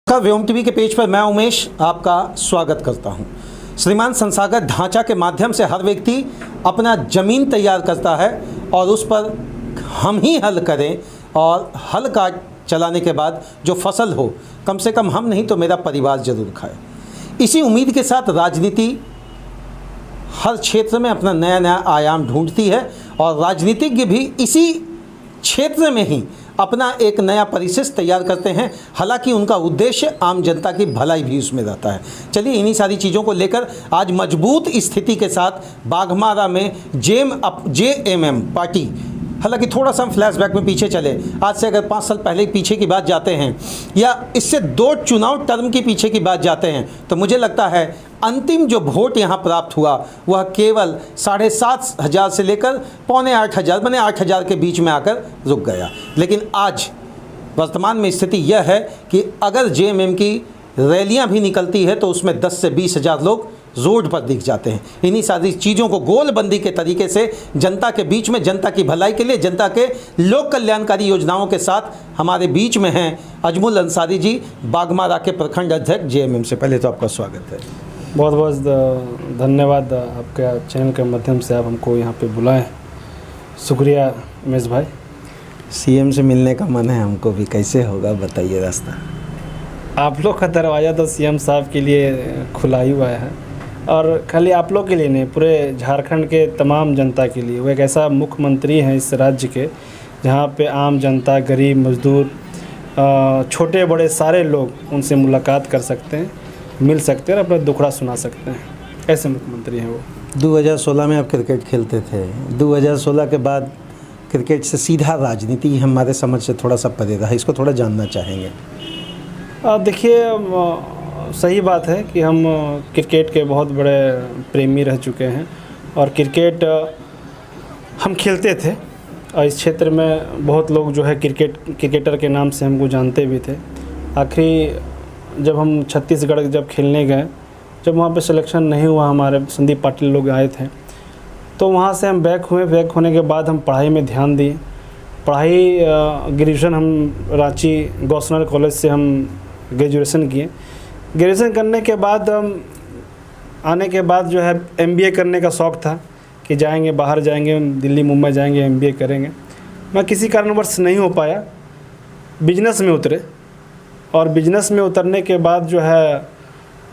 व्योम TV के page पर मैं उमेश आपका स्वागत करता हूं। श्रीमान संस्थागत ढांचा के माध्यम से हर व्यक्ति अपना ज़मीन तैयार करता है और उस पर हम ही हल करें और हल काट चलाने के बाद जो फसल हो कम से कम हम नहीं तो मेरा परिवार ज़रूर खाए। इसी उम्मीद के साथ राजनीति हर क्षेत्र में अपना नया नया आयाम ढूंढती है और राजनीतिज्ञ भी इसी क्षेत्र में ही अपना एक नया परिशिष्ट तैयार करते हैं। हालांकि उनका उद्देश्य आम जनता की भलाई भी उसमें रहता है। चलिए इन्हीं सारी चीज़ों को लेकर आज मजबूत स्थिति के साथ बाघमारा में JMM पार्टी, हालांकि थोड़ा सा हम फ्लैशबैक में पीछे चले, आज से अगर 5 साल पहले पीछे की बात जाते हैं या इससे 2 चुनाव टर्म के पीछे की बात जाते हैं तो मुझे लगता है अंतिम जो वोट यहाँ प्राप्त हुआ वह केवल 7,500 से लेकर 7,500 माने 8,000 के बीच में आकर रुक गया। लेकिन आज वर्तमान में स्थिति यह है कि अगर JMM की रैलियाँ भी निकलती है तो उसमें 10 से 20,000 लोग रोड पर दिख जाते हैं। इन्हीं सारी चीज़ों को गोलबंदी के तरीके से जनता के बीच में, जनता की भलाई के लिए, जनता के लोक कल्याणकारी योजनाओं के साथ हमारे बीच में हैं अजमुल अंसारी जी, बाघमारा के प्रखंड अध्यक्ष JMM से। पहले तो आपका स्वागत है। बहुत बहुत धन्यवाद, आपके चैनल के माध्यम से आप हमको यहाँ पे बुलाएं। शुक्रिया उमेश भाई। CM से मिलने का मन है हमको भी, कैसे होगा बताइए रास्ता? आप लोग का दरवाज़ा तो CM साहब के लिए खुला ही हुआ है और खाली आप लोग के लिए नहीं, पूरे झारखंड के तमाम जनता के लिए। वो एक ऐसा मुख्यमंत्री हैं इस राज्य के जहाँ पे आम जनता, गरीब, मजदूर, छोटे बड़े सारे लोग उनसे मुलाकात कर सकते हैं, मिल सकते हैं और अपना दुखड़ा सुना सकते हैं। ऐसे मुख्यमंत्री हैं वो। 2016 में आप क्रिकेट खेलते थे, 2016 के बाद क्रिकेट से सीधा राजनीति हमारे समझ से थोड़ा सा परे रहा, इसको थोड़ा जानना चाहेंगे। देखिए, सही बात है कि हम क्रिकेट के बहुत बड़े प्रेमी रह चुके हैं और क्रिकेट हम खेलते थे और इस क्षेत्र में बहुत लोग जो है क्रिकेटर के नाम से हमको जानते भी थे। आखिरी जब हम छत्तीसगढ़ जब खेलने गए, जब वहाँ पे सिलेक्शन नहीं हुआ, हमारे संदीप पाटिल लोग आए थे, तो वहाँ से हम बैक हुए। बैक होने के बाद हम पढ़ाई में ध्यान दिए। पढ़ाई ग्रेजुएशन हम रांची गौसनर कॉलेज से हम ग्रेजुएशन किए। ग्रेजुएशन करने के बाद हम आने के बाद जो है MBA करने का शौक़ था कि जाएंगे, बाहर जाएंगे, दिल्ली मुंबई जाएंगे, MBA करेंगे। मैं किसी कारणवश नहीं हो पाया, बिजनेस में उतरे और बिजनेस में उतरने के बाद जो है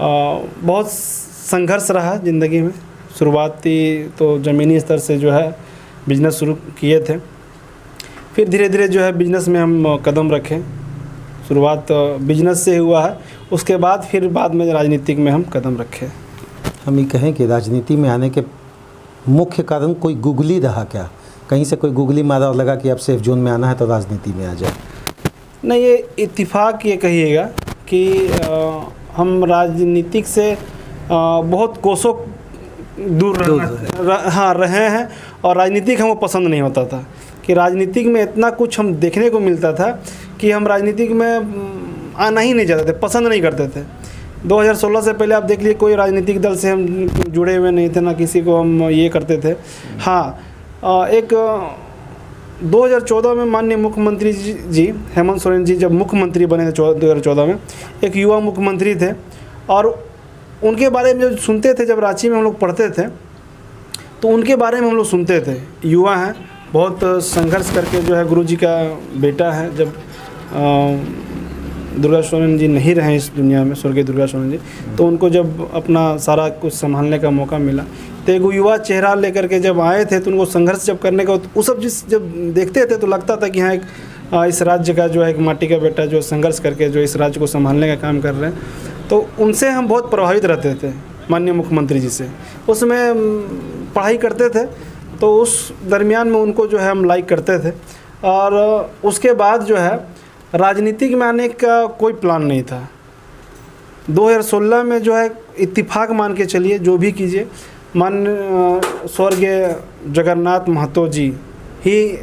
बहुत संघर्ष रहा ज़िंदगी में। शुरुआती तो ज़मीनी स्तर से जो है बिजनेस शुरू किए थे, फिर धीरे धीरे जो है बिजनेस में हम कदम रखें। शुरुआत बिजनेस से हुआ है, उसके बाद फिर बाद में राजनीतिक में हम कदम रखे। हम ये कहें कि राजनीति में आने के मुख्य कारण कोई गुगली रहा क्या? कहीं से कोई गुगली मारा और लगा कि अब सेफ जोन में आना है तो राजनीति में आ जाए? नहीं, ये इत्तेफाक ये कहिएगा कि हम राजनीतिक से बहुत कोसों दूर रहे हैं और राजनीतिक हमको पसंद नहीं होता था कि राजनीतिक में इतना कुछ हम देखने को मिलता था कि हम राजनीतिक में आना ही नहीं चाहते थे, पसंद नहीं करते थे। 2016 से पहले आप देख लीजिए, कोई राजनीतिक दल से हम जुड़े हुए नहीं थे, ना किसी को हम ये करते थे। हाँ, एक 2014 में माननीय मुख्यमंत्री जी हेमंत सोरेन जी जब मुख्यमंत्री बने थे 2014 में, एक युवा मुख्यमंत्री थे और उनके बारे में जो सुनते थे, जब रांची में हम लोग पढ़ते थे तो उनके बारे में हम लोग सुनते थे। युवा हैं, बहुत संघर्ष करके जो है गुरुजी का बेटा है। जब दुर्गा सोरेन जी नहीं रहे इस दुनिया में, स्वर्गीय दुर्गा सोरेन जी, तो उनको जब अपना सारा कुछ संभालने का मौका मिला तो एक युवा चेहरा लेकर के जब आए थे तो उनको संघर्ष जब करने का वो सब जब देखते थे तो लगता था कि हाँ, एक इस राज्य का जो है एक माटी का बेटा जो संघर्ष करके जो इस राज्य को संभालने का काम कर रहे हैं। तो उनसे हम बहुत प्रभावित रहते थे, माननीय मुख्यमंत्री जी से। उसमें पढ़ाई करते थे तो उस दरमियान में उनको जो है हम लाइक करते थे और उसके बाद जो है राजनीतिक में आने का कोई प्लान नहीं था। 2016 में जो है इत्तिफाक मान के चलिए, जो भी कीजिए, स्वर्गीय जगन्नाथ महतो जी ही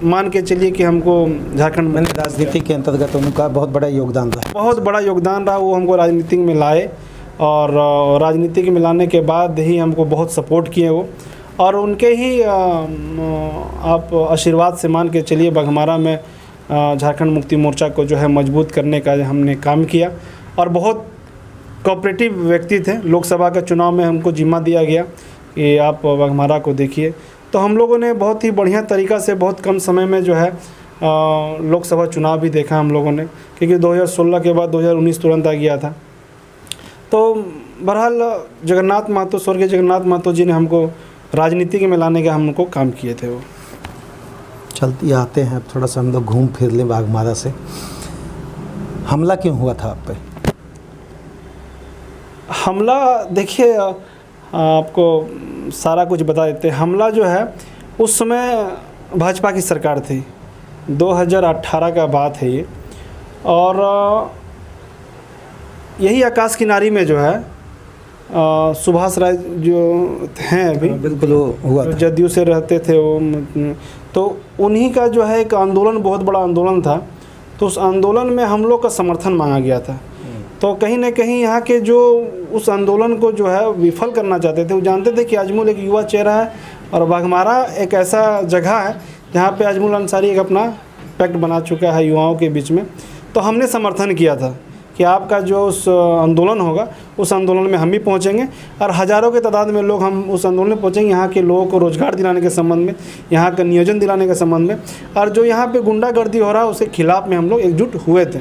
मान के चलिए कि हमको झारखंड में राजनीति के अंतर्गत उनका बहुत बड़ा योगदान रहा। बहुत बड़ा योगदान रहा। वो हमको राजनीति में लाए और राजनीति में लाने के बाद ही हमको बहुत सपोर्ट किए वो। और उनके ही आप आशीर्वाद से मान के चलिए बघमारा में झारखंड मुक्ति मोर्चा को जो है मजबूत करने का हमने काम किया और बहुत कोऑपरेटिव व्यक्ति थे। लोकसभा के चुनाव में हमको जिम्मा दिया गया कि आप बघमारा को देखिए, तो हम लोगों ने बहुत ही बढ़िया तरीक़ा से बहुत कम समय में जो है लोकसभा चुनाव भी देखा हम लोगों ने, क्योंकि 2016 के बाद 2019 तुरंत आ गया था। तो बहरहाल जगन्नाथ महतो, स्वर्गीय जगन्नाथ महतो जी ने हमको राजनीति में लाने का हमको काम किए थे। वो चलती आते हैं, अब थोड़ा सा हम लोग घूम फिर लें बाघमारा से। हमला क्यों हुआ था आप पे? हमला देखिए आपको सारा कुछ बता देते हैं। हमला जो है उस समय भाजपा की सरकार थी, 2018 का बात है ये, और यही आकाश किनारी में जो है सुभाष राय जो हैं अभी, बिल्कुल हुआ था। जदयू से रहते थे वो, तो उन्हीं का जो है एक आंदोलन, बहुत बड़ा आंदोलन था। तो उस आंदोलन में हम लोग का समर्थन मांगा गया था। तो कहीं ना कहीं यहाँ के जो उस आंदोलन को जो है विफल करना चाहते थे, वो जानते थे कि अजमल एक युवा चेहरा है और बाघमारा एक ऐसा जगह है जहाँ पे अजमल अंसारी एक अपना पैक्ट बना चुका है युवाओं के बीच में। तो हमने समर्थन किया था कि आपका जो उस आंदोलन होगा, उस आंदोलन में हम भी पहुंचेंगे और हज़ारों के तादाद में लोग हम उस आंदोलन में पहुंचेंगे, यहाँ के लोगों को रोज़गार दिलाने के संबंध में, यहाँ का नियोजन दिलाने के संबंध में, और जो यहाँ पे गुंडागर्दी हो रहा है उसके खिलाफ में हम लोग एकजुट हुए थे।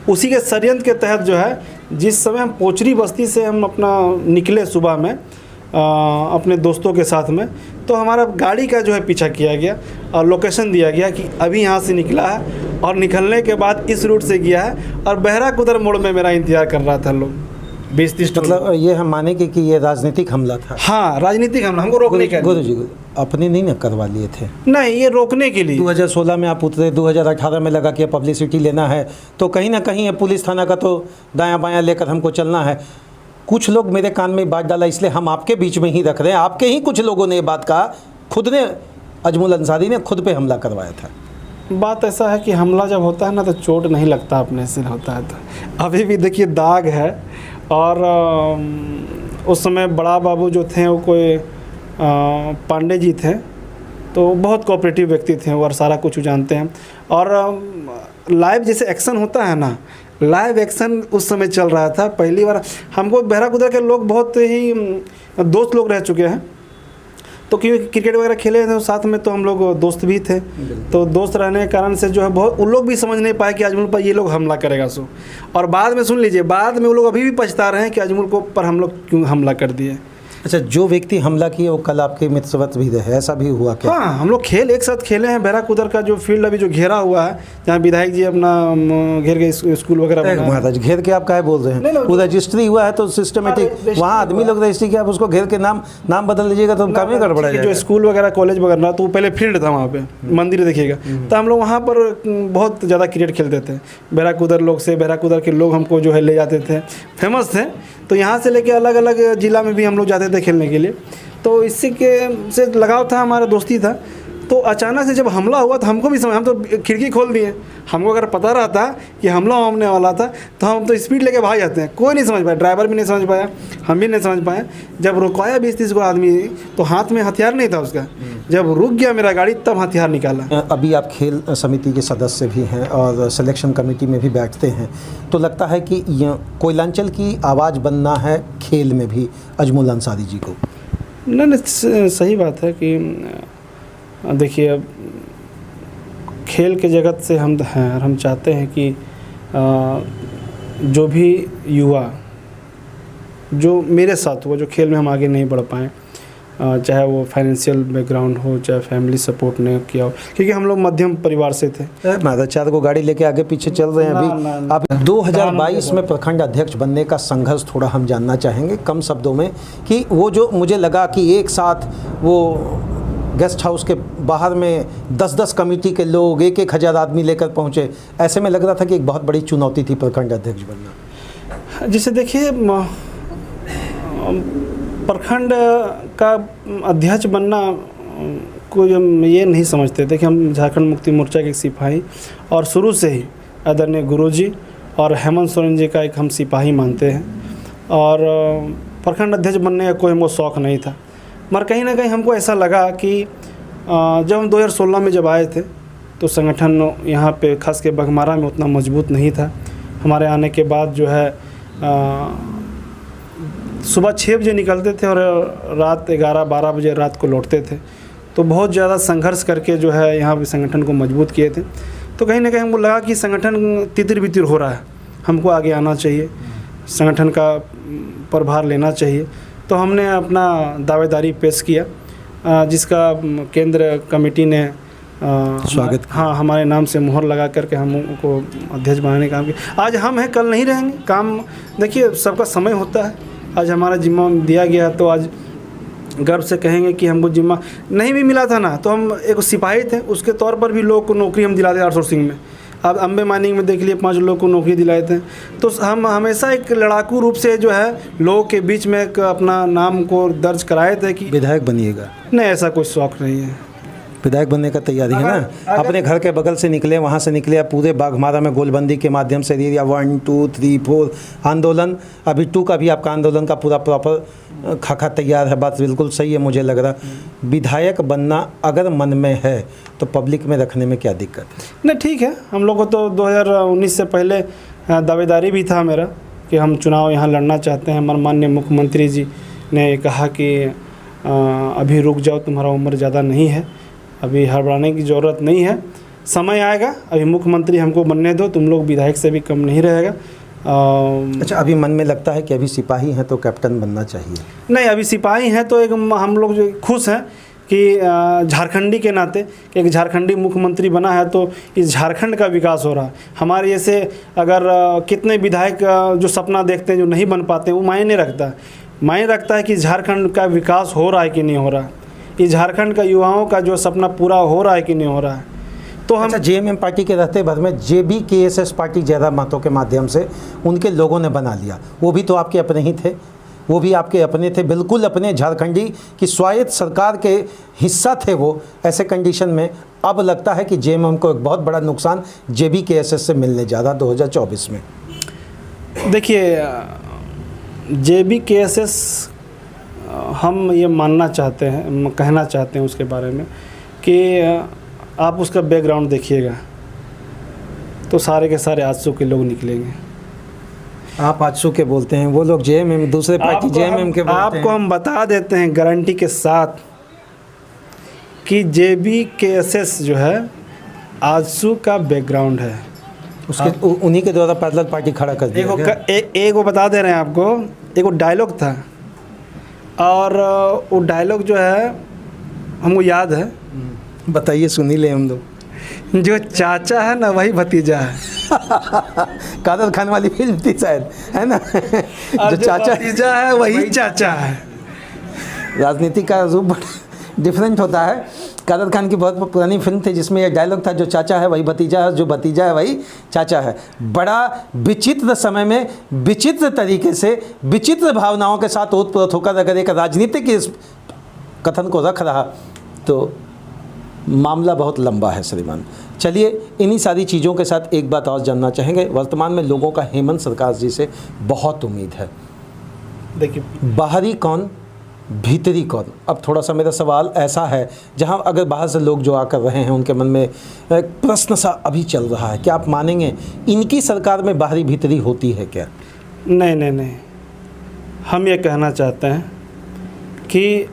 उसी के षड्यंत्र के तहत जो है, जिस समय हम पोचरी बस्ती से हम अपना निकले सुबह में अपने दोस्तों के साथ में, तो हमारा गाड़ी का जो है पीछा किया गया और लोकेशन दिया गया कि अभी यहाँ से निकला है और निकलने के बाद इस रूट से गया है और बहरा कुदर मोड़ में मेरा इंतजार कर रहा था लोग 20-30। मतलब ये हम मानेंगे कि ये राजनीतिक हमला था। हाँ, राजनीतिक हमला, हमको रोकने के लिए। गुरु जी अपने नहीं ना करवा लिए थे? नहीं, ये रोकने के लिए। 2016 में आप उतरे, 2018 में लगा कि पब्लिसिटी लेना है, तो कहीं ना कहीं पुलिस थाना का तो दायां बायां लेकर हमको चलना है। कुछ लोग मेरे कान में बात डाला, इसलिए हम आपके बीच में ही रख रहे हैं। आपके ही कुछ लोगों ने ये बात कहा, खुद ने अजमल अंसारी ने खुद पे हमला करवाया था। बात ऐसा है कि हमला जब होता है ना तो चोट नहीं लगता, अपने से होता है। तो अभी भी देखिए दाग है। और उस समय बड़ा बाबू जो थे वो कोई पांडे जी थे, तो बहुत कोऑपरेटिव व्यक्ति थे और सारा कुछ जानते हैं। और लाइव जैसे एक्शन होता है ना, लाइव एक्शन उस समय चल रहा था। पहली बार हमको बहरा कुदर के लोग बहुत ही दोस्त लोग रह चुके हैं, तो क्योंकि क्रिकेट वगैरह खेले थे साथ में, तो हम लोग दोस्त भी थे। तो दोस्त रहने के कारण से जो है बहुत उन लोग भी समझ नहीं पाए कि अजमल पर ये लोग हमला करेगा सो। और बाद में सुन लीजिए, बाद में वो लोग अभी भी पछता रहे हैं कि अजमल को पर हम लोग क्यों हमला कर दिए। अच्छा, जो व्यक्ति हमला किए वो कल आपके मित्रवत भी रहे, ऐसा भी हुआ क्या? हाँ, हम लोग खेल एक साथ खेले हैं। बहरा कुदर का जो फील्ड अभी जो घेरा हुआ है, जहाँ विधायक जी अपना घेर के स्कूल वगैरह महाराज घेर के आप काहे बोल रहे हैं? वो रजिस्ट्री हुआ है तो सिस्टमेटिक, वहाँ आदमी लोग रजिस्ट्री किया, आप उसको घेर के नाम बदल लीजिएगा तो काम ही गड़बड़ा जाएगा। जो स्कूल वगैरह कॉलेज वगैरह, तो पहले फील्ड था वहाँ पे, मंदिर देखिएगा, तो हम लोग वहाँ पर बहुत ज़्यादा क्रिकेट खेलते थे। बहरा कुदर लोग से, बहरा कुदर के लोग हमको जो है ले जाते थे, फेमस थे। तो यहाँ से लेके अलग अलग ज़िला में भी हम लोग जाते थे खेलने के लिए। तो इसी के से लगाव था, हमारा दोस्ती था। तो अचानक से जब हमला हुआ तो हमको भी समझ, हम तो खिड़की खोल दिए। हमको अगर पता रहता कि हमला होने वाला था तो हम तो स्पीड लेके भाग जाते हैं। कोई नहीं समझ पाया, ड्राइवर भी नहीं समझ पाया, हम भी नहीं समझ पाए। जब रुकवाया 20-30 को आदमी, तो हाथ में हथियार नहीं था उसका। जब रुक गया मेरा गाड़ी, तब हथियार निकाला। अभी आप खेल समिति के सदस्य भी हैं और सिलेक्शन कमेटी में भी बैठते हैं, तो लगता है कि कोयलांचल की आवाज़ बनना है खेल में भी अजमल अंसारी जी को? नहीं, सही बात है कि देखिए, अब खेल के जगत से हम हैं और हम चाहते हैं कि जो भी युवा जो मेरे साथ हुआ, जो खेल में हम आगे नहीं बढ़ पाए, चाहे वो फाइनेंशियल बैकग्राउंड हो, चाहे फैमिली सपोर्ट नहीं किया हो, क्योंकि हम लोग मध्यम परिवार से थे। माता 4 को गाड़ी लेके आगे पीछे चल रहे हैं अभी। आप 2022 में प्रखंड अध्यक्ष बनने का संघर्ष थोड़ा हम जानना चाहेंगे कम शब्दों में, कि वो जो मुझे लगा कि एक साथ वो गेस्ट हाउस के बाहर में 10-10 कमेटी के लोग 1-1 हज़ार आदमी लेकर पहुँचे, ऐसे में लग रहा था कि एक बहुत बड़ी चुनौती थी प्रखंड अध्यक्ष बनना। जिसे देखिए, प्रखंड का अध्यक्ष बनना कोई हम ये नहीं समझते थे कि हम झारखंड मुक्ति मोर्चा के एक सिपाही, और शुरू से ही आदरणीय गुरुजी और हेमंत सोरेन जी का एक हम सिपाही मानते हैं। और प्रखंड अध्यक्ष बनने का कोई हमको शौक़ नहीं था। मगर कहीं ना कहीं हमको ऐसा लगा कि जब हम 2016 में जब आए थे तो संगठन यहाँ पे खास के बघमारा में उतना मजबूत नहीं था। हमारे आने के बाद जो है सुबह 6 बजे निकलते थे और रात 11-12 बजे रात को लौटते थे। तो बहुत ज़्यादा संघर्ष करके जो है यहाँ पे संगठन को मजबूत किए थे। तो कहीं ना कहीं हमको लगा कि संगठन तितर-बितर हो रहा है, हमको आगे आना चाहिए, संगठन का प्रभार लेना चाहिए। तो हमने अपना दावेदारी पेश किया, जिसका केंद्र कमेटी ने स्वागत। हाँ, हमारे नाम से मोहर लगा करके हमको अध्यक्ष बनाने का काम किया। आज हम हैं, कल नहीं रहेंगे। काम देखिए, सबका समय होता है। आज हमारा जिम्मा दिया गया तो आज गर्व से कहेंगे कि हमको जिम्मा नहीं भी मिला था ना, तो हम एक सिपाही थे, उसके तौर पर भी लोगों को नौकरी हम दिलाते आउटसोर्सिंग में। अब अम्बे माइनिंग में देख लिए 5 लोगों को नौकरी दिलाए थे। तो हम हमेशा एक लड़ाकू रूप से जो है लोगों के बीच में एक अपना नाम को दर्ज कराए थे कि विधायक बनिएगा। नहीं, ऐसा कोई शौक़ नहीं है। विधायक बनने का तैयारी है ना? अपने घर के बगल से निकले, वहाँ से निकले, पूरे बाघमारा में गोलबंदी के माध्यम से एरिया 1, 2, 3, 4 आंदोलन, अभी 2 का भी आपका आंदोलन का पूरा प्रॉपर खाका तैयार है। बात बिल्कुल सही है, मुझे लग रहा विधायक बनना अगर मन में है तो पब्लिक में रखने में क्या दिक्कत है? नहीं, ठीक है। हम लोग को तो 2019 से पहले दावेदारी भी था मेरा कि हम चुनाव यहाँ लड़ना चाहते हैं। हमारे माननीय मुख्यमंत्री जी ने कहा कि अभी रुक जाओ, तुम्हारा उम्र ज़्यादा नहीं है, अभी हड़बड़ाने की ज़रूरत नहीं है, समय आएगा, अभी मुख्यमंत्री हमको बनने दो, तुम लोग विधायक से भी कम नहीं रहेगा। अच्छा, अभी मन में लगता है कि अभी सिपाही हैं तो कैप्टन बनना चाहिए? नहीं, अभी सिपाही हैं तो एक हम लोग जो खुश हैं कि झारखंडी के नाते कि एक झारखंडी मुख्यमंत्री बना है तो इस झारखंड का विकास हो रहा है। हमारे जैसे अगर कितने विधायक जो सपना देखते हैं जो नहीं बन पाते, वो मायने रखता है। मायने रखता है कि झारखंड का विकास हो रहा है कि नहीं हो रहा है, इस झारखंड का युवाओं का जो सपना पूरा हो रहा है कि नहीं हो रहा है। तो हम जेएमएम पार्टी के रहते भर में JBKSS पार्टी जयराम महतो के माध्यम से उनके लोगों ने बना लिया। वो भी तो आपके अपने ही थे, वो भी आपके अपने थे, बिल्कुल अपने झारखंडी की स्वायत्त सरकार के हिस्सा थे वो। ऐसे कंडीशन में अब लगता है कि जेएमएम को एक बहुत बड़ा नुकसान JBKSS से मिलने जा रहा 2024 में। देखिए, JBKSS हम ये मानना चाहते हैं, कहना चाहते हैं उसके बारे में कि आप उसका बैकग्राउंड देखिएगा तो सारे के सारे आजसू के लोग निकलेंगे। आप आजसू के बोलते हैं, वो लोग जेएमएम, दूसरे पार्टी जेएमएम के बोलते हैं। आपको हम बता देते हैं गारंटी के साथ कि JBKSS जो है आजसू का बैकग्राउंड है। उसके उन्हीं के द्वारा पैदल पार्टी खड़ा कर दिया गया। एक वो बता दे रहे हैं आपको, एक वो डायलॉग था और वो डायलॉग जो है हमको याद है। बताइए, सुनी ले हम लोग। जो चाचा है ना वही भतीजा है। कादर खान वाली फिल्म थी शायद, है ना? जो चाचा भतीजा है वही चाचा है। राजनीति का रूप डिफरेंट होता है। कादर खान की बहुत पुरानी फिल्म थी जिसमें यह डायलॉग था, जो चाचा है वही भतीजा है, जो भतीजा है वही चाचा है। बड़ा विचित्र समय में विचित्र तरीके से विचित्र भावनाओं के साथ ओतप्रोत होकर अगर एक राजनीतिक इस कथन को रख रहा तो मामला बहुत लंबा है श्रीमान। चलिए, इन्हीं सारी चीज़ों के साथ एक बात और जानना चाहेंगे। वर्तमान में लोगों का हेमंत सरकार जी से बहुत उम्मीद है। देखिए, बाहरी कौन, भीतरी कौन? अब थोड़ा सा मेरा सवाल ऐसा है, जहां अगर बाहर से लोग जो आकर रहे हैं उनके मन में एक प्रश्न सा अभी चल रहा है, क्या आप मानेंगे इनकी सरकार में बाहरी भीतरी होती है क्या? नहीं नहीं नहीं, हम ये कहना चाहते हैं कि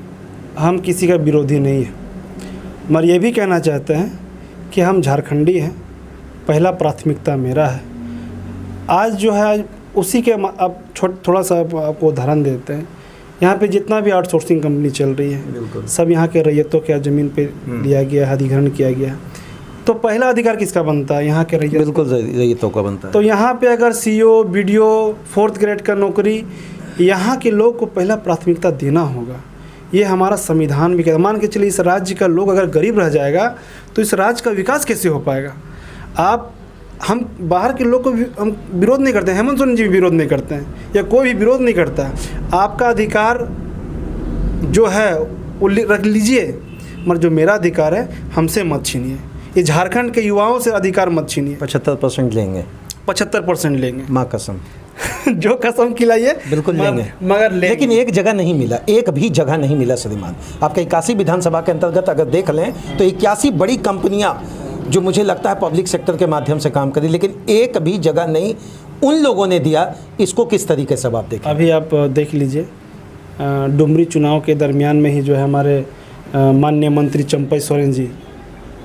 हम किसी का विरोधी नहीं है, मगर ये भी कहना चाहते हैं कि हम झारखंडी हैं, पहला प्राथमिकता मेरा है। आज जो है उसी के अब थोड़ा सा आपको उदाहरण देते हैं। यहाँ पे जितना भी आउटसोर्सिंग कंपनी चल रही है सब यहाँ के रैयतों के ज़मीन पे दिया गया है, अधिग्रहण किया गया। तो पहला अधिकार किसका बनता है? यहाँ के रैयत। बिल्कुल रैयतों का बनता है। तो यहाँ पे अगर CO, BDO, 4th ग्रेड का नौकरी, यहाँ के लोग को पहला प्राथमिकता देना होगा। ये हमारा संविधान भी कहता है। मान के चलिए इस राज्य का लोग अगर गरीब रह जाएगा तो इस राज्य का विकास कैसे हो पाएगा? हम बाहर के लोग को भी हम विरोध नहीं करते हैं, हेमंत सोरेन जी भी विरोध नहीं करते हैं, या कोई भी विरोध नहीं करता है। आपका अधिकार जो है वो रख लीजिए, मगर जो मेरा अधिकार है हमसे मत छीनिए। ये झारखंड के युवाओं से अधिकार मत छीनिए। 75% लेंगे। 75% लेंगे। माँ कसम। जो कसम खिलाइए बिल्कुल लेंगे, मगर लेंगे। लेकिन एक जगह नहीं मिला, एक भी जगह नहीं मिला श्रीमान। आपका 81 विधानसभा के अंतर्गत अगर देख लें तो 81 बड़ी कंपनियां जो मुझे लगता है पब्लिक सेक्टर के माध्यम से काम करी, लेकिन एक भी जगह नहीं उन लोगों ने दिया। इसको किस तरीके से आप देखें? अभी आप देख लीजिए, डुमरी चुनाव के दरमियान में ही जो है हमारे माननीय मंत्री चंपई सोरेन जी,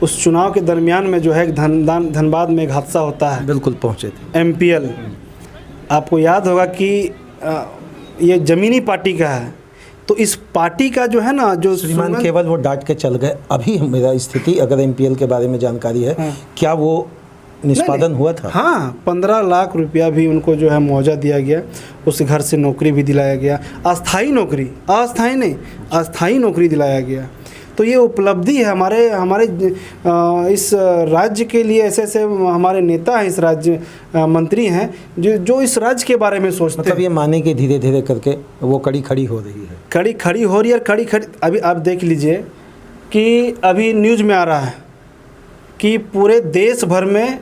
उस चुनाव के दरमियान में जो है एक धनबाद में एक हादसा होता है। बिल्कुल पहुंचे थे। MPL, आपको याद होगा कि ये जमीनी पार्टी का है, तो इस पार्टी का जो है ना, जो श्रीमान केवल वो डांट के चल गए। अभी मेरा स्थिति अगर MPL के बारे में जानकारी है, हाँ। क्या वो निष्पादन हुआ था? हाँ, 15 लाख रुपया भी उनको जो है मुआवजा दिया गया, उस घर से नौकरी भी दिलाया गया, अस्थाई नौकरी, अस्थाई नहीं, अस्थाई नौकरी दिलाया गया। तो ये उपलब्धि है हमारे इस राज्य के लिए। ऐसे ऐसे हमारे नेता हैं, इस राज्य मंत्री हैं जो इस राज्य के बारे में सोचते हैं। मतलब ये माने कि धीरे धीरे करके वो कड़ी खड़ी हो रही है, कड़ी खड़ी हो रही है। कड़ी खड़ी अभी आप देख लीजिए कि अभी न्यूज़ में आ रहा है कि पूरे देश भर में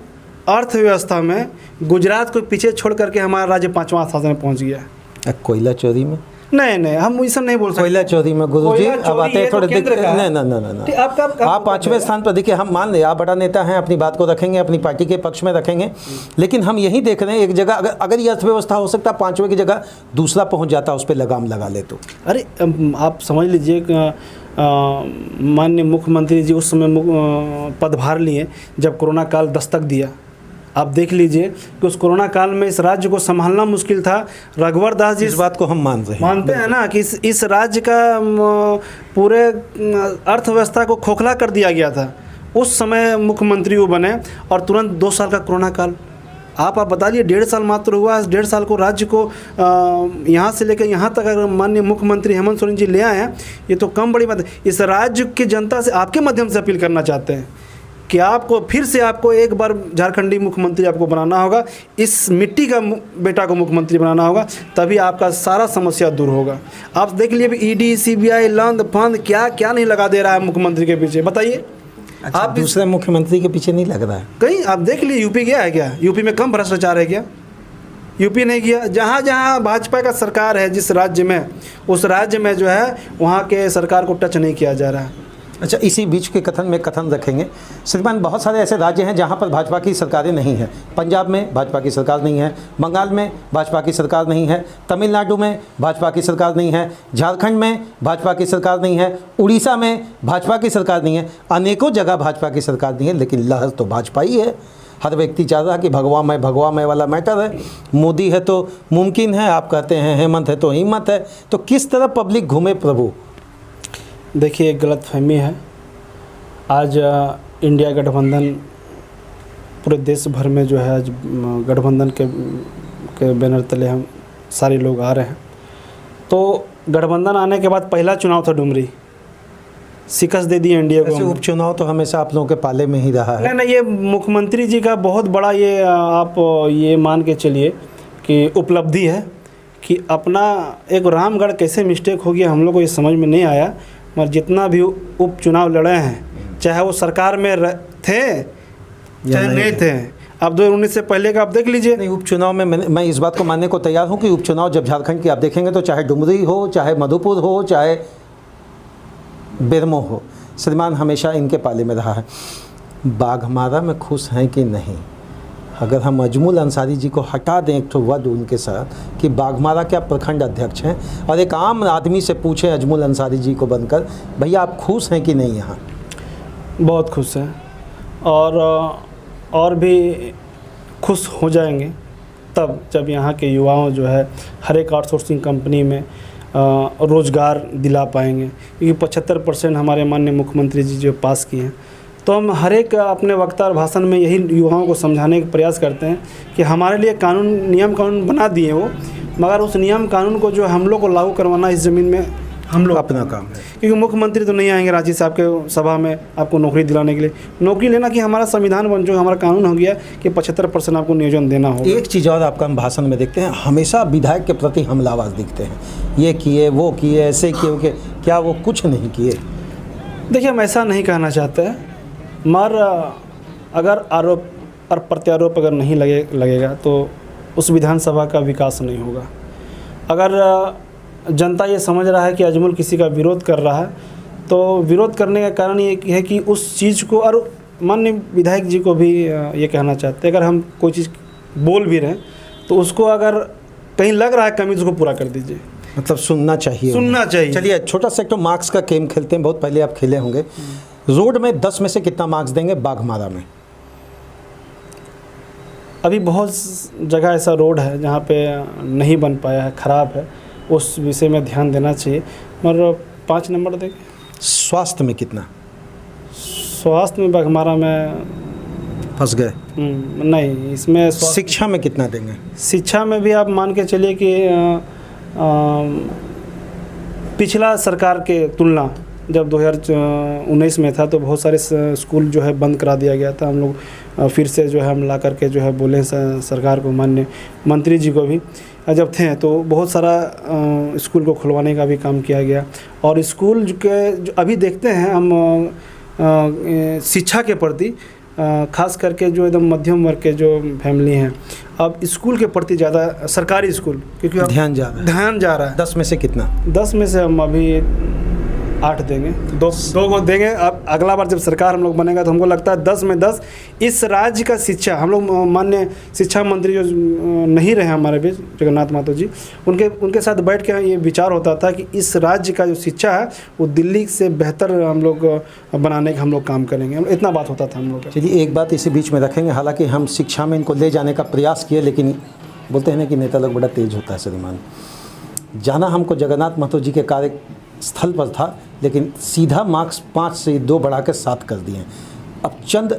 अर्थव्यवस्था में गुजरात को पीछे छोड़ करके हमारा राज्य 5वां स्थान में पहुंच गया है। कोयला चोरी में नहीं, हम ऐसा नहीं बोल सकते। कोयला चोरी में गुरुजी अब आते हैं थोड़े केंद्र का है। नहीं, आपका आप 5वें स्थान पर देखिए। हम मान लें आप बड़ा नेता हैं, अपनी बात को रखेंगे, अपनी पार्टी के पक्ष में रखेंगे, लेकिन हम यही देख रहे हैं एक जगह अगर ये अर्थव्यवस्था हो सकता 5वें की जगह दूसरा पहुंच जाता, उस पर लगाम लगा ले तो। अरे आप समझ लीजिए, माननीय मुख्यमंत्री जी उस समय पदभार लिए जब कोरोना काल दस्तक दिया। आप देख लीजिए कि उस कोरोना काल में इस राज्य को संभालना मुश्किल था। रघुवर दास जी, इस बात को हम मानते हैं ना कि इस राज्य का पूरे अर्थव्यवस्था को खोखला कर दिया गया था। उस समय मुख्यमंत्री वो बने और तुरंत 2 साल का कोरोना काल। आप बताइए, 1.5 साल मात्र हुआ। 1.5 साल को राज्य को यहाँ से लेकर यहाँ तक अगर माननीय मुख्यमंत्री हेमंत सोरेन जी ले आए हैं, ये तो कम बड़ी बात है। इस राज्य की जनता से आपके माध्यम से अपील करना चाहते हैं कि आपको फिर से आपको एक बार झारखंडी मुख्यमंत्री आपको बनाना होगा, इस मिट्टी का बेटा को मुख्यमंत्री बनाना होगा, तभी आपका सारा समस्या दूर होगा। आप देख लीजिए ED CBI लंद फंद क्या क्या नहीं लगा दे रहा है मुख्यमंत्री के पीछे, बताइए। अच्छा, आप दूसरे मुख्यमंत्री के पीछे नहीं लग रहा है कहीं? आप देख लीजिए, यूपी गया है क्या? यूपी में कम भ्रष्टाचार है क्या? यूपी नहीं गया। जहाँ जहाँ भाजपा का सरकार है जिस राज्य में, उस राज्य में जो है वहाँ के सरकार को टच नहीं किया जा रहा है। अच्छा, इसी बीच के कथन में कथन रखेंगे श्रीमान, बहुत सारे ऐसे राज्य हैं जहां पर भाजपा की सरकारें नहीं हैं। पंजाब में भाजपा की सरकार नहीं है, बंगाल में भाजपा की सरकार नहीं है, तमिलनाडु में भाजपा की सरकार नहीं है, झारखंड में भाजपा की सरकार नहीं है, उड़ीसा में भाजपा की सरकार नहीं है, अनेकों जगह भाजपा की सरकार नहीं है, लेकिन लहर तो भाजपा ही है। हर व्यक्ति चाह रहा कि भगवा मैं वाला मैटर है। मोदी है तो मुमकिन है, आप कहते हैं हेमंत है तो हिम्मत है। तो किस तरह पब्लिक घूमे प्रभु? देखिए, एक गलतफहमी है। आज इंडिया गठबंधन पूरे देश भर में जो है आज गठबंधन के बैनर तले हम सारे लोग आ रहे हैं। तो गठबंधन आने के बाद पहला चुनाव था डुमरी, शिकस्त दे दी एनडीए को। उपचुनाव तो हमेशा आप लोगों के पाले में ही रहा है। नहीं, ये मुख्यमंत्री जी का बहुत बड़ा ये आप ये मान के चलिए कि उपलब्धि है कि अपना एक रामगढ़ कैसे मिस्टेक हो गया हम लोग को ये समझ में नहीं आया। मगर जितना भी उपचुनाव लड़े हैं, चाहे वो सरकार में थे चाहे नहीं थे, अब 2019 से पहले का आप देख लीजिए। नहीं, उपचुनाव में मैं इस बात को मानने को तैयार हूँ कि उपचुनाव जब झारखंड की आप देखेंगे तो चाहे डुमरी हो, चाहे मधुपुर हो, चाहे बेरमो हो, श्रीमान हमेशा इनके पाले में रहा है। बाघमारा में खुश हैं कि नहीं? अगर हम अजमुल अंसारी जी को हटा दें एक तो वद उनके साथ कि बाघमारा क्या प्रखंड अध्यक्ष हैं, और एक आम आदमी से पूछें अजमुल अंसारी जी को बनकर, भैया आप खुश हैं कि नहीं? यहाँ बहुत खुश हैं और भी खुश हो जाएंगे तब जब यहाँ के युवाओं जो है हर एक आउटसोर्सिंग कंपनी में रोज़गार दिला पाएंगे, क्योंकि 75% हमारे माननीय मुख्यमंत्री जी जो पास किए हैं। तो हम हर एक अपने वक्ता और भाषण में यही युवाओं को समझाने का प्रयास करते हैं कि हमारे लिए नियम कानून बना दिए वो, मगर उस नियम कानून को जो हम लोग को लागू करवाना इस ज़मीन में हम लोग अपना काम है। क्योंकि मुख्यमंत्री तो नहीं आएंगे रांची साहब के सभा में आपको नौकरी दिलाने के लिए। नौकरी लेना कि हमारा संविधान बन चुका, हमारा कानून हो गया कि 75% आपको नियोजन देना होगा। एक चीज़ और आपका हम भाषण में देखते हैं, हमेशा विधायक के प्रति हमलावाज दिखते हैं, ये किए वो किए ऐसे किए, क्या वो कुछ नहीं किए? देखिए, हम ऐसा नहीं कहना चाहते, मगर अगर आरोप और प्रत्यारोप अगर नहीं लगेगा तो उस विधानसभा का विकास नहीं होगा। अगर जनता ये समझ रहा है कि अजमल किसी का विरोध कर रहा है, तो विरोध करने का कारण ये है कि उस चीज़ को, और माननीय विधायक जी को भी ये कहना चाहते हैं, अगर हम कोई चीज़ बोल भी रहे हैं तो उसको अगर कहीं लग रहा है कमी, तो उसको पूरा कर दीजिए। मतलब सुनना चाहिए, सुनना चाहिए। चलिए छोटा सा एक तो मार्क्स का गेम खेलते हैं, बहुत पहले आप खेले होंगे। रोड में 10 में से कितना मार्क्स देंगे बाघमारा में? अभी बहुत जगह ऐसा रोड है जहाँ पे नहीं बन पाया है, ख़राब है, उस विषय में ध्यान देना चाहिए, मगर 5 नंबर देंगे। स्वास्थ्य में कितना? स्वास्थ्य में बाघमारा में फंस गए। नहीं, इसमें शिक्षा में कितना देंगे? शिक्षा में भी आप मान के चलिए कि पिछला सरकार के तुलना जब 2019 में था तो बहुत सारे स्कूल जो है बंद करा दिया गया था। हम लोग फिर से जो है हम ला करके जो है बोले सरकार को, माननीय मंत्री जी को भी जब थे, तो बहुत सारा स्कूल को खुलवाने का भी काम किया गया। और स्कूल के जो अभी देखते हैं हम शिक्षा के प्रति खास करके जो एकदम मध्यम वर्ग के जो फैमिली हैं, अब स्कूल के प्रति ज़्यादा, सरकारी स्कूल, क्योंकि ध्यान जा रहा है। 10 में से कितना? 10 में से हम अभी 8 देंगे, दो को देंगे। अब अगला बार जब सरकार हम लोग बनेगा तो हमको लगता है 10 में 10 इस राज्य का शिक्षा, हम लोग माननीय शिक्षा मंत्री जो नहीं रहे हमारे बीच, जगन्नाथ महतो जी, उनके साथ बैठ के ये विचार होता था कि इस राज्य का जो शिक्षा है वो दिल्ली से बेहतर हम लोग बनाने का हम लोग काम करेंगे, इतना बात होता था हम लोग। चलिए एक बात इसी बीच में रखेंगे, हालांकि हम शिक्षा में इनको ले जाने का प्रयास किए, लेकिन बोलते हैं ना कि नेता लोग बड़ा तेज होता है। श्रीमान, जाना हमको जगन्नाथ महतो जी के कार्य स्थल पर था, लेकिन सीधा मार्क्स 5 से 2 बढ़ा कर 7 कर दिए। अब चंद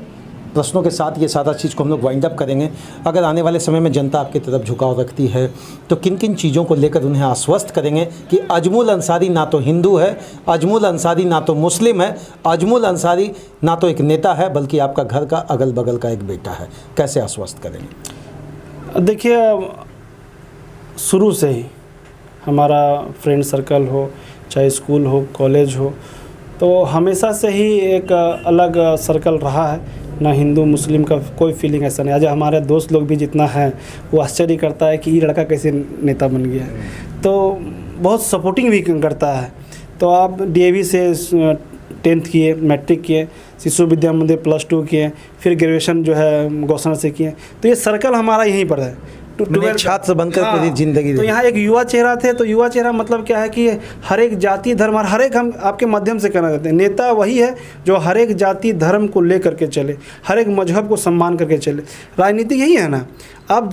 प्रश्नों के साथ ये सारा चीज़ को हम लोग वाइंड अप करेंगे। अगर आने वाले समय में जनता आपकी तरफ झुकाव रखती है तो किन किन चीज़ों को लेकर उन्हें आश्वस्त करेंगे कि अजमल अंसारी ना तो हिंदू है, अजमल अंसारी ना तो मुस्लिम है, अजमल अंसारी ना तो एक नेता है, बल्कि आपका घर का अगल बगल का एक बेटा है? कैसे आश्वस्त करेंगे? देखिए, शुरू से ही हमारा फ्रेंड सर्कल हो, चाहे स्कूल हो, कॉलेज हो, तो हमेशा से ही एक अलग सर्कल रहा है। ना हिंदू मुस्लिम का कोई फीलिंग ऐसा नहीं। आज हमारे दोस्त लोग भी जितना है वो आश्चर्य करता है कि ये लड़का कैसे नेता बन गया, तो बहुत सपोर्टिंग भी करता है। तो आप DAV से 10th किए, मैट्रिक किए, शिशु विद्या मंदिर +2 किए, फिर ग्रेजुएशन जो है गौसना से किए, तो ये सर्कल हमारा यहीं पर है। छात्र बनकर पूरी जिंदगी। तो यहाँ एक युवा चेहरा थे, तो युवा चेहरा मतलब क्या है कि हर एक जाति धर्म और हर एक, हम आपके माध्यम से कहना चाहते हैं, नेता वही है जो हर एक जाति धर्म को ले करके चले, हर एक मजहब को सम्मान करके चले। राजनीति यही है ना। आप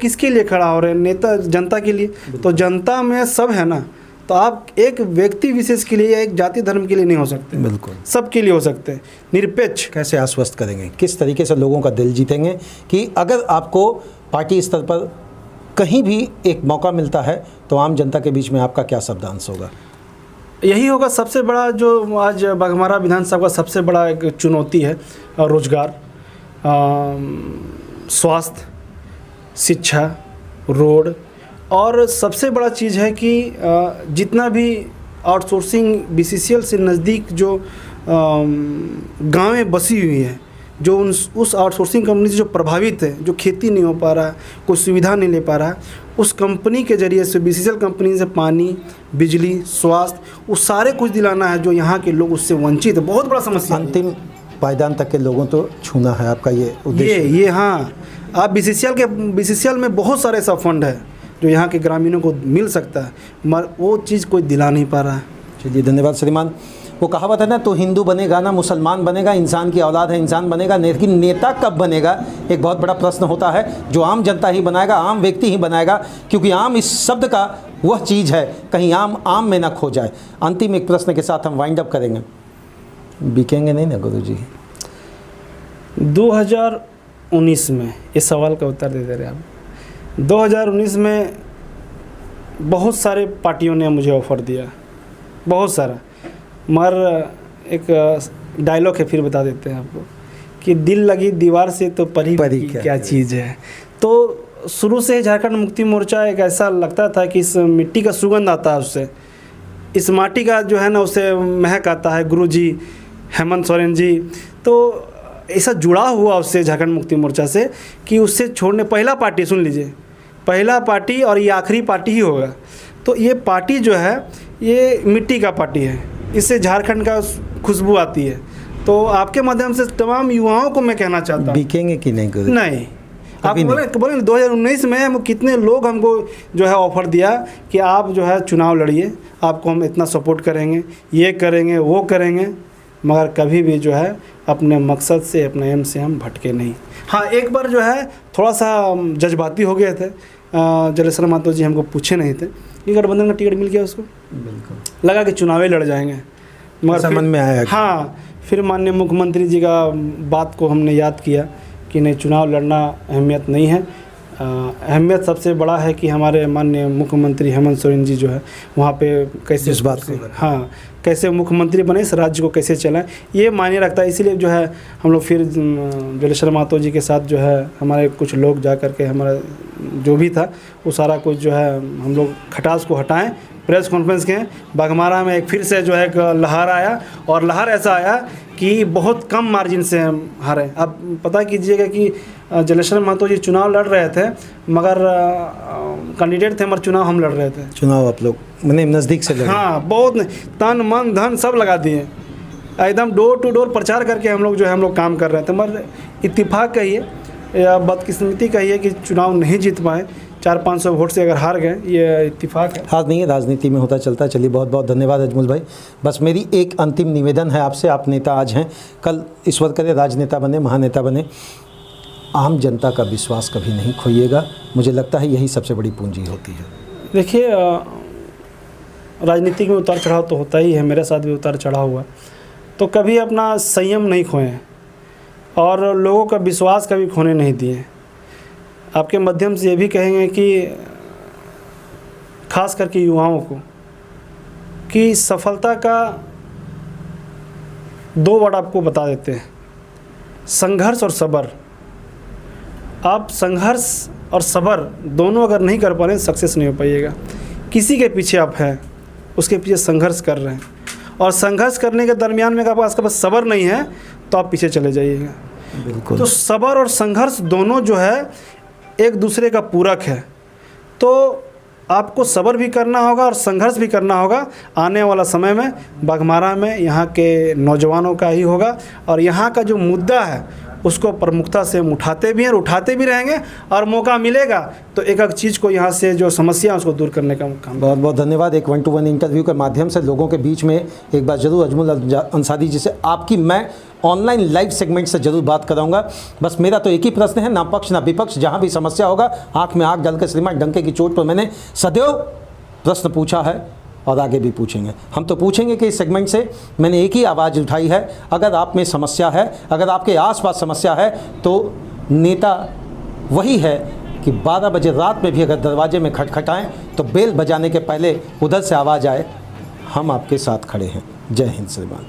किसके लिए खड़ा हो रहे हैं? नेता जनता के लिए, तो जनता में सब है ना। तो आप एक व्यक्ति विशेष के लिए या एक जाति धर्म के लिए नहीं हो सकते, बिल्कुल सबके लिए हो सकते हैं, निरपेक्ष। कैसे आश्वस्त करेंगे, किस तरीके से लोगों का दिल जीतेंगे कि अगर आपको पार्टी स्तर पर कहीं भी एक मौका मिलता है तो आम जनता के बीच में आपका क्या शब्दांश होगा? यही होगा सबसे बड़ा, जो आज बाघमारा विधानसभा का सबसे बड़ा एक चुनौती है, रोजगार, स्वास्थ्य, शिक्षा, रोड, और सबसे बड़ा चीज़ है कि जितना भी आउटसोर्सिंग BCCL से नज़दीक जो गाँवें बसी हुई हैं, जो उस आउटसोर्सिंग कंपनी से जो प्रभावित है, जो खेती नहीं हो पा रहा है, कोई सुविधा नहीं ले पा रहा है, उस कंपनी के ज़रिए से, BCCL कंपनी से पानी, बिजली, स्वास्थ्य, वो सारे कुछ दिलाना है जो यहाँ के लोग उससे वंचित है। बहुत बड़ा समस्या, अंतिम पायदान तक के लोगों तो छूना है आपका ये उद्देश्य। ये हाँ, आप BCCL में बहुत सारे ऐसा फंड है जो यहाँ के ग्रामीणों को मिल सकता है, मगर वो चीज़ कोई दिला नहीं पा रहा है। चलिए धन्यवाद श्रीमान। वो कहावत है ना, तो हिंदू बनेगा ना मुसलमान बनेगा, इंसान की औलाद है इंसान बनेगा, लेकिन नेता कब बनेगा एक बहुत बड़ा प्रश्न होता है, जो आम जनता ही बनाएगा, आम व्यक्ति ही बनाएगा, क्योंकि आम इस शब्द का वह चीज़ है, कहीं आम में ना खो जाए। अंतिम एक प्रश्न के साथ हम वाइंड अप करेंगे। बिकेंगे नहीं ना गुरुजी? 2019 में इस सवाल का उत्तर दे दे रहे आप। 2019 में बहुत सारे पार्टियों ने मुझे ऑफ़र दिया, बहुत सारा, मगर एक डायलॉग है, फिर बता देते हैं आपको, कि दिल लगी दीवार से तो परी क्या चीज़ है। तो शुरू से झारखंड मुक्ति मोर्चा एक ऐसा लगता था कि इस मिट्टी का सुगंध आता है उससे, इस माटी का जो है ना उससे महक आता है। गुरुजी, हेमंत सोरेन जी, तो ऐसा जुड़ा हुआ उससे झारखंड मुक्ति मोर्चा से कि उससे छोड़ने, पहला पार्टी, सुन लीजिए, पहला पार्टी और ये आखिरी पार्टी ही होगा। तो ये पार्टी जो है ये मिट्टी का पार्टी है, इससे झारखंड का खुशबू आती है। तो आपके माध्यम से तमाम युवाओं को मैं कहना चाहता हूँ, बिकेंगे कि नहीं? नहीं, आप बोले 2019 में हम कितने लोग हमको जो है ऑफ़र दिया कि आप जो है चुनाव लड़िए, आपको हम इतना सपोर्ट करेंगे, ये करेंगे, वो करेंगे, मगर कभी भी जो है अपने मकसद से, अपने एम से हम भटके नहीं। हाँ, एक बार जो है थोड़ा सा जज्बाती हो गए थे, जलेश्वर महतो जी हमको पूछे नहीं थे कि गठबंधन का टिकट मिल गया उसको, बिल्कुल लगा कि चुनाव लड़ जाएंगे, मगर मन में आया। हाँ, फिर माननीय मुख्यमंत्री जी का बात को हमने याद किया कि नहीं, चुनाव लड़ना अहमियत नहीं है। अहमियत सबसे बड़ा है कि हमारे माननीय मुख्यमंत्री हेमंत सोरेन जी जो है वहाँ पे कैसे इस बात को, हाँ, कैसे मुख्यमंत्री बने, इस राज्य को कैसे चलाएं, ये मायने रखता है। इसीलिए जो है हम लोग फिर जलेश्वर महतो जी के साथ जो है हमारे कुछ लोग जा कर के हमारा जो भी था वो सारा कुछ जो है हम लोग खटास को हटाएं, प्रेस कॉन्फ्रेंस के बाघमारा में एक फिर से जो है एक लहर आया, और लहर ऐसा आया कि बहुत कम मार्जिन से हम हारे। अब पता कीजिएगा कि जलेश्वर महतो जी चुनाव लड़ रहे थे, मगर कैंडिडेट थे, मगर चुनाव हम लड़ रहे थे। चुनाव आप लोग मैंने नज़दीक से लड़े। हाँ, बहुत तन मन धन सब लगा दिए, एकदम डोर टू डोर प्रचार करके हम लोग जो है हम लोग काम कर रहे थे। मगर इत्तेफाक कहिए या बदकिस्मती कहिए कि चुनाव नहीं जीत पाए, 400-500 वोट से अगर हार गए, ये इत्तेफाक है। हार नहीं है, राजनीति में होता चलता है। चलिए, बहुत बहुत धन्यवाद अजमल भाई। बस मेरी एक अंतिम निवेदन है आपसे, आप नेता आज हैं, कल ईश्वर करे राजनेता बने, महानेता बने, आम जनता का विश्वास कभी नहीं खोइएगा। मुझे लगता है यही सबसे बड़ी पूंजी होती है। देखिए, राजनीति में उतार चढ़ाव तो होता ही है, मेरे साथ भी उतार चढ़ाव हुआ, तो कभी अपना संयम नहीं खोएं और लोगों का विश्वास कभी खोने नहीं दिए। आपके माध्यम से ये भी कहेंगे कि खास करके युवाओं को कि सफलता का 2 वर्ड आपको बता देते हैं, संघर्ष और सब्र। आप संघर्ष और सब्र दोनों अगर नहीं कर पा रहे, सक्सेस नहीं हो पाइएगा। किसी के पीछे आप हैं, उसके पीछे संघर्ष कर रहे हैं, और संघर्ष करने के दरमियान में अगर आपके पास सब्र नहीं है तो आप पीछे चले जाइएगा। बिल्कुल। तो सब्र और संघर्ष दोनों जो है एक दूसरे का पूरक है। तो आपको सब्र भी करना होगा और संघर्ष भी करना होगा। आने वाला समय में बाघमारा में यहाँ के नौजवानों का ही होगा, और यहाँ का जो मुद्दा है उसको प्रमुखता से हम उठाते भी हैं और उठाते भी रहेंगे, और मौका मिलेगा तो एक एक चीज़ को यहाँ से जो समस्या है उसको दूर करने का काम। बहुत बहुत धन्यवाद। एक 1-to-1 इंटरव्यू के माध्यम से लोगों के बीच में एक बार जरूर अजमल अंसारी जी से आपकी मैं ऑनलाइन लाइव सेगमेंट से जरूर बात कराऊंगा। बस मेरा तो एक ही प्रश्न है, ना पक्ष ना विपक्ष, जहाँ भी समस्या होगा आँख में आँख डाल के श्रीमान डंके की चोट पर मैंने सदैव प्रश्न पूछा है और आगे भी पूछेंगे। हम तो पूछेंगे कि इस सेगमेंट से मैंने एक ही आवाज़ उठाई है, अगर आप में समस्या है, अगर आपके आसपास समस्या है, तो नेता वही है कि 12 बजे रात में भी अगर दरवाजे में खटखटाएं तो बेल बजाने के पहले उधर से आवाज़ आए, हम आपके साथ खड़े हैं। जय हिंद श्रीमान।